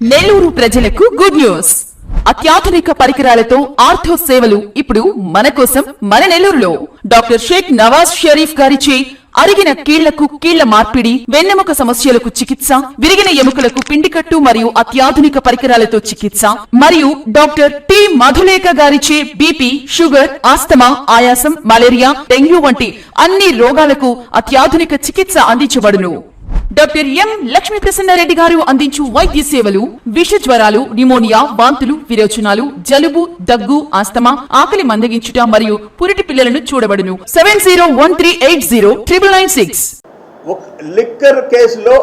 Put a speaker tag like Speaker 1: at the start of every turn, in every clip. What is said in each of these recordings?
Speaker 1: నెల్లూరు ప్రజలకు good news. అత్యాధునిక పరికరాలతో ఆర్థో సేవలు ఇప్పుడు మన కోసం మన నెల్లూరులో. డాక్టర్ షేక్ నవాజ్ షరీఫ్ గారిచే అరిగిన కీళ్లకు కీళ్ల మార్పిడి, వెన్నెముక సమస్యలకు చికిత్స, విరిగిన ఎముకలకు పిండికట్టు మరియు అత్యాధునిక పరికరాలతో చికిత్స, మరియు డాక్టర్ టి మధులేఖ గారిచే బీపీ, షుగర్, ఆస్తమా, ఆయాసం, మలేరియా, డెంగ్యూ వంటి అన్ని రోగాలకు అత్యాధునిక చికిత్స అందించబడును. డాక్టర్ ఎం లక్ష్మీ ప్రసన్నారెడ్డి గారు అందించు వైద్య సేవలు విష జ్వరాలు, న్యూమోనియా, వాంతులు, విరోచనాలు, జలుబు, దగ్గు, ఆస్తమా, ఆకలి మందగించుట మరియు పురిటి పిల్లలను చూడబడును. 7013809996.
Speaker 2: లిక్కర్ కేసులో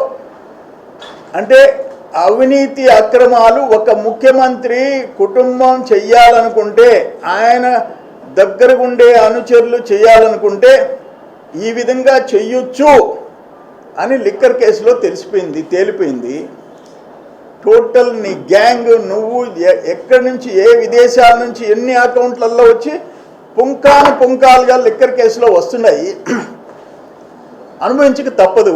Speaker 2: అంటే అవినీతి అక్రమాలు ఒక ముఖ్యమంత్రి కుటుంబం చెయ్యాలనుకుంటే, ఆయన దగ్గరగుండే అనుచరులు చేయాలనుకుంటే ఈ విధంగా చెయ్యొచ్చు అని లిక్కర్ కేసులో తేలిపోయింది. టోటల్ నీ గ్యాంగ్, నువ్వు ఎక్కడి నుంచి, ఏ విదేశాల నుంచి ఎన్ని అకౌంట్లలో వచ్చి పుంకాలుగా లిక్కర్ కేసులో వస్తున్నాయి. అనుభవించక తప్పదు.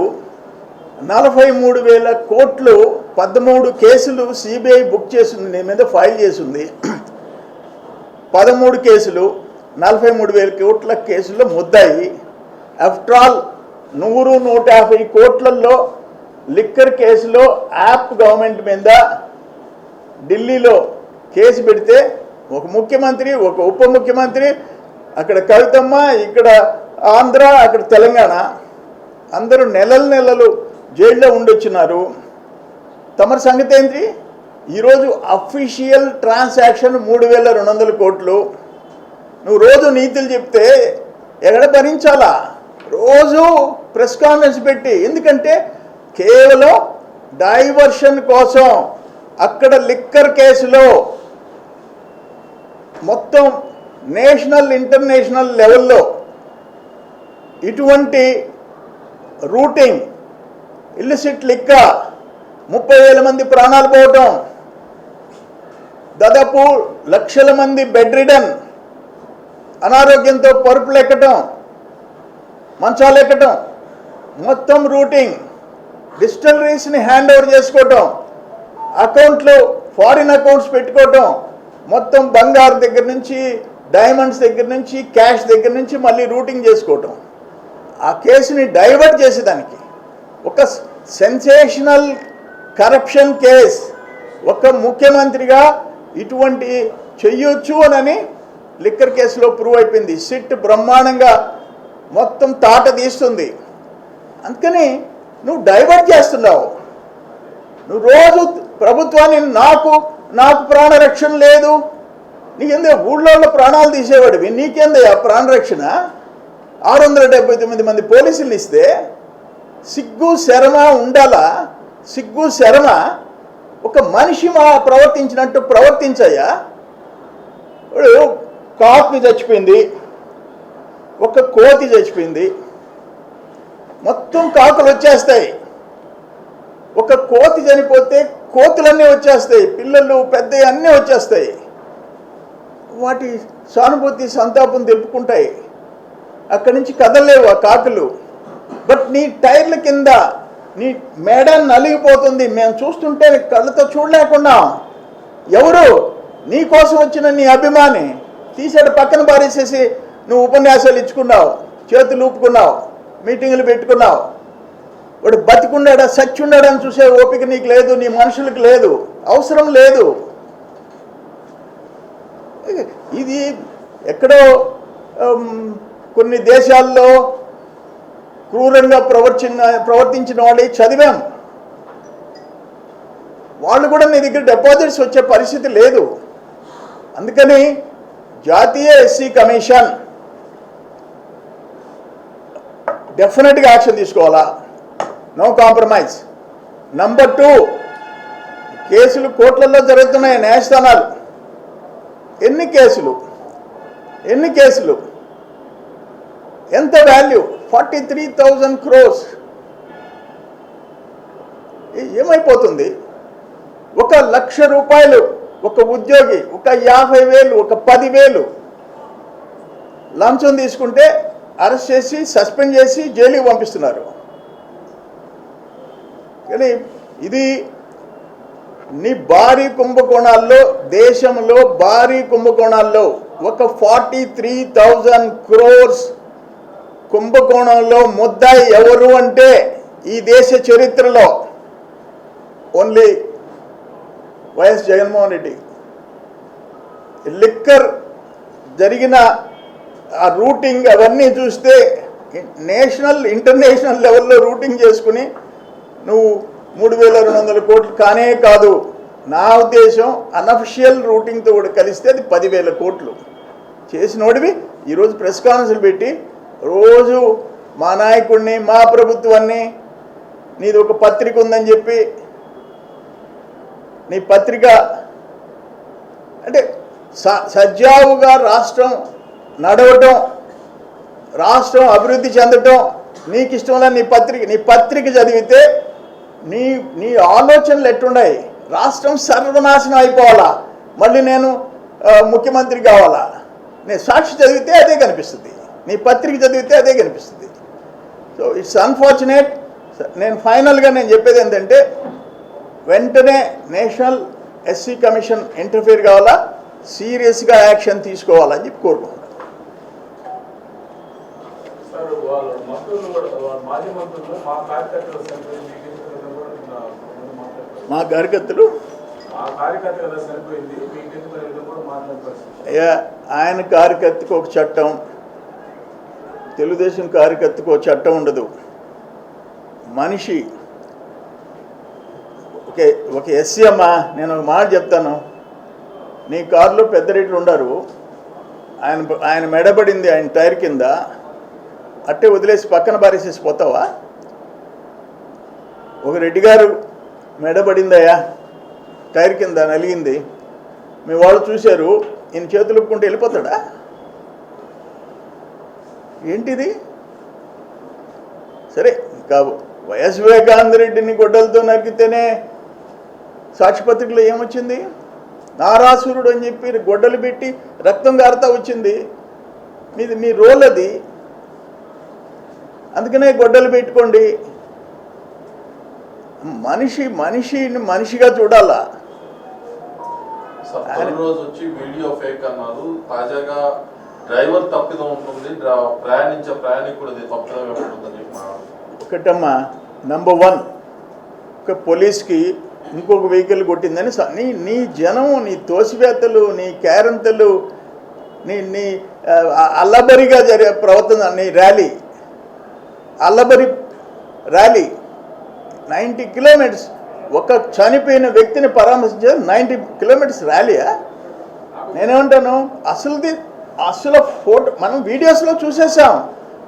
Speaker 2: 43,000 కోట్లు 13 కేసులు సిబిఐ బుక్ చేసింది, నీ మీద ఫైల్ చేసింది. 13 కేసులు 43,000 కోట్ల కేసుల్లో ముద్దాయి. ఆఫ్టర్ ఆల్ 150 కోట్లలో లిక్కర్ కేసులో యాప్ గవర్నమెంట్ మీద ఢిల్లీలో కేసు పెడితే ఒక ముఖ్యమంత్రి, ఒక ఉప ముఖ్యమంత్రి, అక్కడ కవితమ్మ, ఇక్కడ ఆంధ్ర, అక్కడ తెలంగాణ, అందరూ నెలలు జైల్లో ఉండొచ్చినారు. తమరి సంగతి ఏంటి? ఈరోజు అఫీషియల్ ట్రాన్సాక్షన్ 3,200 కోట్లు. నువ్వు రోజు నీతులు చెప్తే ఎక్కడ భరించాలా? రోజు ప్రెస్ కాన్ఫరెన్స్ పెట్టి, ఎందుకంటే కేవలం డైవర్షన్ కోసం. అక్కడ లిక్కర్ కేసులో మొత్తం నేషనల్, ఇంటర్నేషనల్ లెవెల్లో ఇటువంటి రూటింగ్, ఇల్లిసిట్ లిక్కర్ 30,000 మంది ప్రాణాలు పోవటం, దాదాపు లక్షల మంది బెడ్ రిడన్, అనారోగ్యంతో పరుపులు ఎక్కటం, మంచాలు ఎక్కటం, మొత్తం రూటింగ్, డిస్టిలరీస్ని హ్యాండ్ ఓవర్ చేసుకోవటం, అకౌంట్లు ఫారిన్ అకౌంట్స్ పెట్టుకోవటం, మొత్తం బంగారు దగ్గర నుంచి, డైమండ్స్ దగ్గర నుంచి, క్యాష్ దగ్గర నుంచి మళ్ళీ రూటింగ్ చేసుకోవటం. ఆ కేసుని డైవర్ట్ చేసేదానికి ఒక సెన్సేషనల్ కరప్షన్ కేస్, ఒక ముఖ్యమంత్రిగా ఇటువంటి చెయ్యొచ్చు అని లిక్కర్ కేసులో ప్రూవ్ అయిపోయింది. సిట్ బ్రహ్మాండంగా మొత్తం తాట తీస్తుంది. అందుకని నువ్వు డైవర్ట్ చేస్తున్నావు. నువ్వు రోజు ప్రభుత్వాన్ని నాకు ప్రాణరక్షణ లేదు, నీకెందుకు? ఊళ్ళో ప్రాణాలు తీసేవాడివి, నీకేంది ఆ ప్రాణరక్షణ? 679 మంది పోలీసులు ఇస్తే సిగ్గు శరమ ఉండాలా? సిగ్గు శరమ ఒక మనిషి ప్రవర్తించినట్టు ప్రవర్తించయ్యా. కాకి చచ్చిపోయింది, ఒక కోతి చచ్చిపోయింది, మొత్తం కాకులు వచ్చేస్తాయి. ఒక కోతి చనిపోతే కోతులన్నీ వచ్చేస్తాయి, పిల్లలు పెద్ద అన్నీ వచ్చేస్తాయి. వాటి సానుభూతి, సంతాపం తెలుపుకుంటాయి. అక్కడి నుంచి కదలలేవు ఆ కాకులు. బట్ నీ టైర్ల కింద నీ మేడ నలిగిపోతుంది. మేము చూస్తుంటే కళ్ళతో చూడలేకుండా, ఎవరు నీ కోసం వచ్చిన నీ అభిమాని తీసాడు పక్కన పారేసేసి నువ్వు ఉపన్యాసాలు ఇచ్చుకున్నావు, చేతులు ఊపుకున్నావు, మీటింగులు పెట్టుకున్నావు. వాడు బతికున్నాడా చచ్చున్నాడని చూసే ఓపిక నీకు లేదు, నీ మనుషులకు లేదు, అవసరం లేదు. ఇది ఎక్కడో కొన్ని దేశాల్లో క్రూరంగా ప్రవర్తించిన వాళ్ళే చదివాం. వాళ్ళు కూడా నీ దగ్గర డిపాజిట్స్ వచ్చే పరిస్థితి లేదు. అందుకని జాతీయ ఎస్సీ కమిషన్ డెఫినెట్గా యాక్షన్ తీసుకోవాలా, నో కాంప్రమైజ్. నంబర్ 2, కేసులు కోట్లలో జరుగుతున్నాయి, న్యాయస్థానాలు. ఎన్ని కేసులు, ఎంత వాల్యూ? 43,000 crores. ఏమైపోతుంది? 1,00,000 రూపాయలు ఒక ఉద్యోగి, ఒక 50,000, ఒక 10,000 లంచం తీసుకుంటే అరెస్ట్ చేసి, సస్పెండ్ చేసి జైలుకి పంపిస్తున్నారు. కానీ ఇది నీ భారీ కుంభకోణాల్లో, దేశంలో భారీ కుంభకోణాల్లో ఒక 43,000 crores కుంభకోణంలో ముద్దాయి ఎవరు అంటే ఈ దేశ చరిత్రలో only YS Jaganmohan Reddy. Liquor జరిగిన ఆ రూటింగ్ అవన్నీ చూస్తే నేషనల్ ఇంటర్నేషనల్ లెవెల్లో రూటింగ్ చేసుకుని నువ్వు 3,200 కోట్లు కానే కాదు. నా ఉద్దేశం అనఫిషియల్ రూటింగ్తో కూడా కలిస్తే అది 10,000 కోట్లు చేసినోడివి ఈరోజు ప్రెస్ కాన్ఫరెన్స్లు పెట్టి రోజు మా నాయకుడిని, మా ప్రభుత్వాన్ని, నీది ఒక పత్రిక ఉందని చెప్పి నీ పత్రిక అంటే సజావుగా రాష్ట్రం నడవటం, రాష్ట్రం అభివృద్ధి చెందటం నీకు ఇష్టంలో నీ పత్రిక చదివితే నీ ఆలోచనలు ఎట్టున్నాయి? రాష్ట్రం సర్వనాశనం అయిపోవాలా, మళ్ళీ నేను ముఖ్యమంత్రి కావాలా? నేను సాక్షి చదివితే అదే కనిపిస్తుంది, నీ పత్రిక చదివితే అదే కనిపిస్తుంది. So it's unfortunate. నేను ఫైనల్గా నేను చెప్పేది ఏంటంటే వెంటనే నేషనల్ ఎస్సీ కమిషన్ ఇంటర్ఫియర్ కావాలా, సీరియస్గా యాక్షన్ తీసుకోవాలని చెప్పి కోరుకుంటున్నాను. మా కార్యకర్తలు అయ్యా, ఆయన కార్యకర్తకు ఒక చట్టం, తెలుగుదేశం కార్యకర్తకు ఒక చట్టం ఉండదు. మనిషి ఒక ఎస్సీ అమ్మా, నేను ఒక మాట చెప్తాను. నీ కారులో పెద్ద రేట్లు ఉండారు, ఆయన మెడబడింది ఆయన టైర్ కింద, అట్టే వదిలేసి పక్కన బారేసేసి పోతావా? ఒక రెడ్డి గారు మెడబడిందయ్యా, టైర్ కింద నలిగింది, మీ వాళ్ళు చూశారు, ఈయన చేతులు ఒప్పుకుంటే వెళ్ళిపోతాడా? ఏంటిది? సరే, ఇంకా వైఎస్ వివేకానంద రెడ్డిని గొడ్డలతో నరికితేనే సాక్షిపత్రికలో ఏమొచ్చింది? నారాసురుడు అని చెప్పి గొడ్డలు పెట్టి రక్తం గారుతా వచ్చింది. మీ రోల్ అది, అందుకనే గొడ్డలు పెట్టుకోండి. మనిషిని మనిషిగా చూడాలా.
Speaker 3: రోజు వచ్చి వీడియో ఫేక్ అన్నారు, తాజాగా డ్రైవర్ తప్పిదం ఉంటుంది, ప్రయాణించే ప్రయాణికుడిది తప్పిదం ఉంటుందని.
Speaker 2: ఒకటమ్మా, నంబర్ 1, ఒక పోలీస్కి ఇంకొక వెహికల్ కొట్టిందని నీ జనం, నీ తోసివేత్తలు, నీ క్యారంతలు, నీ అల్లబరిగా జరిగే ప్రవర్తన, నీ ర్యాలీ, అల్లబరి ర్యాలీ 90 కిలోమీటర్స్, ఒక చనిపోయిన వ్యక్తిని పరామర్శించారు. 90 కిలోమీటర్స్ ర్యాలీయా? నేనేమంటాను, అసలు ఫోటో మనం వీడియోస్లో చూసేసాం,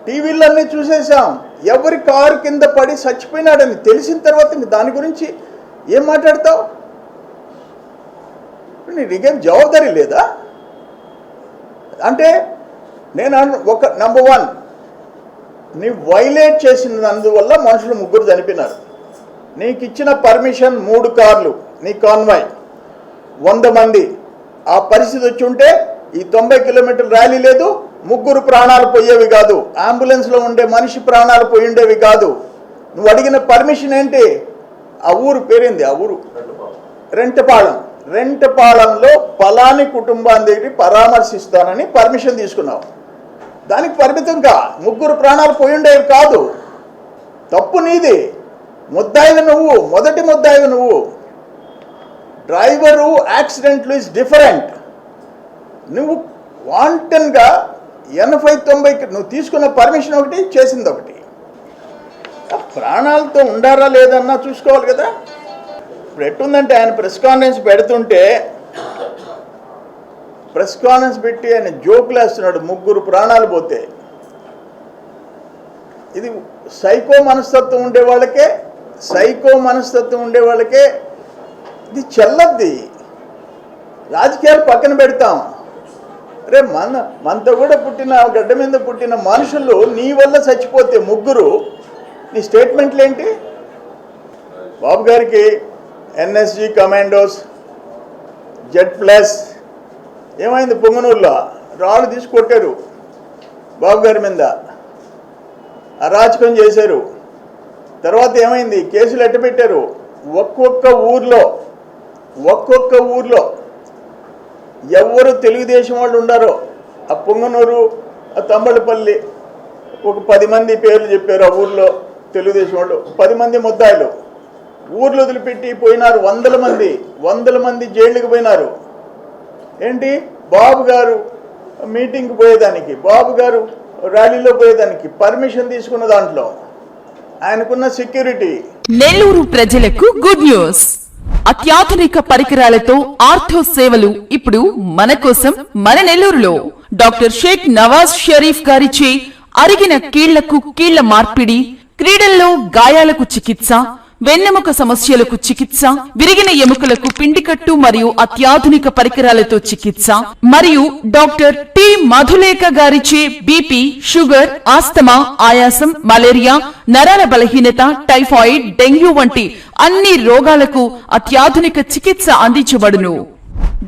Speaker 2: టీవీలన్నీ చూసేసాం. ఎవరి కారు కింద పడి చచ్చిపోయినాడని తెలిసిన తర్వాత దాని గురించి ఏం మాట్లాడతావు? నీకేం జవాబారి లేదా? అంటే నేను ఒక నంబర్ 1, నీ వైలేట్ చేసినందువల్ల మనుషులు 3 చనిపోయినారు. నీకు ఇచ్చిన పర్మిషన్ 3 కార్లు, నీ కాన్వాయ్ 100 మంది. ఆ పరిస్థితి వచ్చి ఉంటే ఈ 90 కిలోమీటర్ల ర్యాలీ లేదు, 3 ప్రాణాలు పోయేవి కాదు, అంబులెన్స్లో ఉండే మనిషి ప్రాణాలు పోయిండేవి కాదు. నువ్వు అడిగిన పర్మిషన్ ఏంటి? ఆ ఊరు పేరేంది? ఆ ఊరు రెంటపాళెం. రెంటపాళెంలో పలాని కుటుంబాన్ని దగ్గర పరామర్శిస్తానని పర్మిషన్ తీసుకున్నావు. దానికి పరిమితంగా 3 ప్రాణాలు పోయిండేవి కాదు. తప్పు నీది. ముద్దాయివి నువ్వు, మొదటి ముద్దాయివి నువ్వు. డ్రైవరు యాక్సిడెంట్లు ఇస్ డిఫరెంట్. నువ్వు వాంటన్గా 80-90 నువ్వు తీసుకున్న పర్మిషన్ ఒకటి, చేసింది ఒకటి. ప్రాణాలతో ఉండారా లేదన్నా చూసుకోవాలి కదా. ఇప్పుడు ఎట్టుందంటే ఆయన ప్రెస్ కాన్ఫరెన్స్ పెడుతుంటే ప్రెస్ కాన్ఫరెన్స్ పెట్టి ఆయన జోకులు వేస్తున్నాడు, 3 ప్రాణాలు పోతే. ఇది సైకో మనస్తత్వం ఉండే వాళ్ళకే ఇది చెల్లద్ది. రాజకీయాలు పక్కన పెడతాం. అరే మనతో కూడా పుట్టిన, గడ్డ మీద పుట్టిన మనుషులు నీ వల్ల చచ్చిపోతే 3, నీ స్టేట్మెంట్లు ఏంటి? బాబు గారికి ఎన్ఎస్జి కమాండోస్, Z+ ఏమైంది? పొంగనూరులో రాళ్ళు తీసుకొట్టారు బాబు గారి మీద, అరాచకం చేశారు. తర్వాత ఏమైంది? కేసులు ఎట్టబెట్టారు. ఒక్కొక్క ఊర్లో ఒక్కొక్క ఊర్లో ఎవరు తెలుగుదేశం వాళ్ళు ఉండారో, ఆ పొంగనూరు, ఆ తంబళపల్లి, ఒక 10 మంది పేర్లు చెప్పారు. ఆ ఊర్లో తెలుగుదేశం వాళ్ళు 10 మంది ముద్దాయిలు ఊర్లు వదిలిపెట్టి పోయినారు. వందల మంది జైళ్ళకి పోయినారు. ఏంటి, బాబు గారు మీటింగ్కి పోయేదానికి, బాబు గారు ర్యాలీలో పోయేదానికి పర్మిషన్ తీసుకున్న దాంట్లో ఆయనకున్న సెక్యూరిటీ.
Speaker 1: నెల్లూరు ప్రజలకు గుడ్ న్యూస్. అత్యాధునిక పరికరాలతో ఆర్థో సేవలు ఇప్పుడు మన కోసం మన నెల్లూరులో. డాక్టర్ షేక్ నవాజ్ షరీఫ్ గారిచే అరిగిన కీళ్లకు కీళ్ల మార్పిడి, క్రీడల్లో గాయాలకు చికిత్స, వెన్నెముక సమస్యలకు చికిత్స, విరిగిన ఎముకలకు పిండికట్టు మరియు అత్యాధునిక పరికరాలతో చికిత్స, మరియు డాక్టర్ టి మధులేఖ గారిచే బీపీ, షుగర్, ఆస్తమా, ఆయాసం, మలేరియా, నరాల బలహీనత, టైఫాయిడ్, డెంగ్యూ వంటి అన్ని రోగాలకు అత్యాధునిక చికిత్స అందించబడును.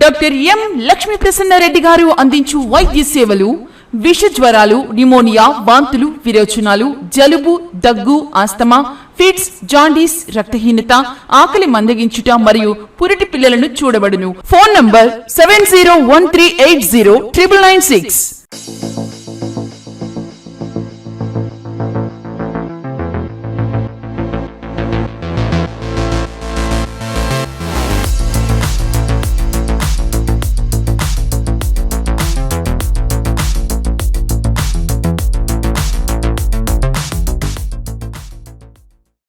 Speaker 1: డాక్టర్ ఎం లక్ష్మీ ప్రసన్నారెడ్డి గారు అందించు వైద్య సేవలు విష జ్వరాలు, న్యూమోనియా, వాంతులు, విరోచనాలు, జలుబు, దగ్గు, ఆస్తమా, ఫిట్స్, జాండీస్, రక్తహీనత, ఆకలి మందగించుట మరియు పురిటి పిల్లలను చూడబడును. Phone number 7013809996.